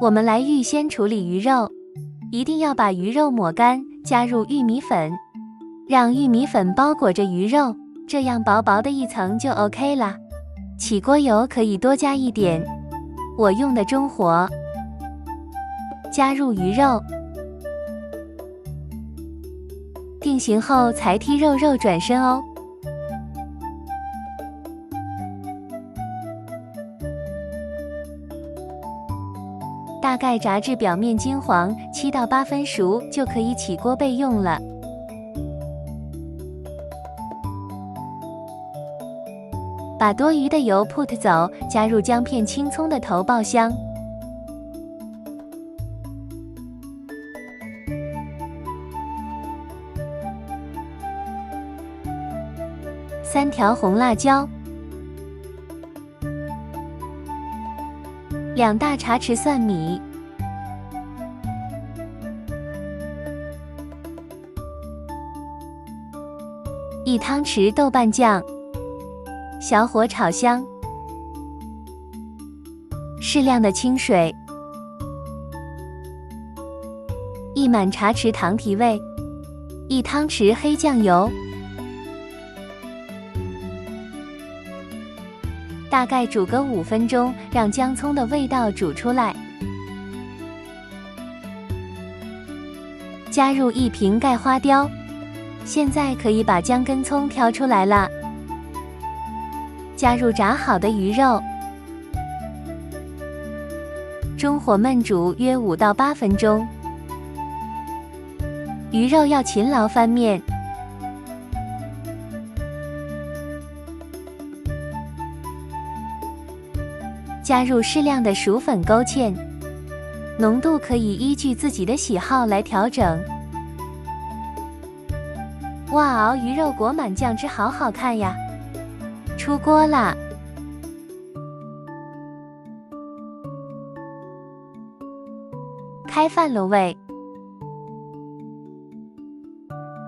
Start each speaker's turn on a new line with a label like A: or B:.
A: 我们来预先处理鱼肉，一定要把鱼肉抹干，加入玉米粉，让玉米粉包裹着鱼肉，这样薄薄的一层就 OK 啦。起锅油可以多加一点，我用的中火。加入鱼肉，定型后才剔肉转身哦。大概炸至表面金黄，7到8分熟就可以起锅备用了。把多余的油 put 走，加入姜片、青葱的头爆香。3条红辣椒，2大茶匙蒜米，1汤匙豆瓣酱，小火炒香，适量的清水，1满茶匙糖提味，1汤匙黑酱油，大概煮个5分钟，让姜葱的味道煮出来。加入1瓶盖花雕，现在可以把姜跟葱挑出来了。加入炸好的鱼肉，中火焖煮约5到8分钟。鱼肉要勤劳翻面。加入适量的薯粉勾芡，浓度可以依据自己的喜好来调整。哇，熬鱼肉裹满酱汁，好好看呀！出锅啦！开饭了喂！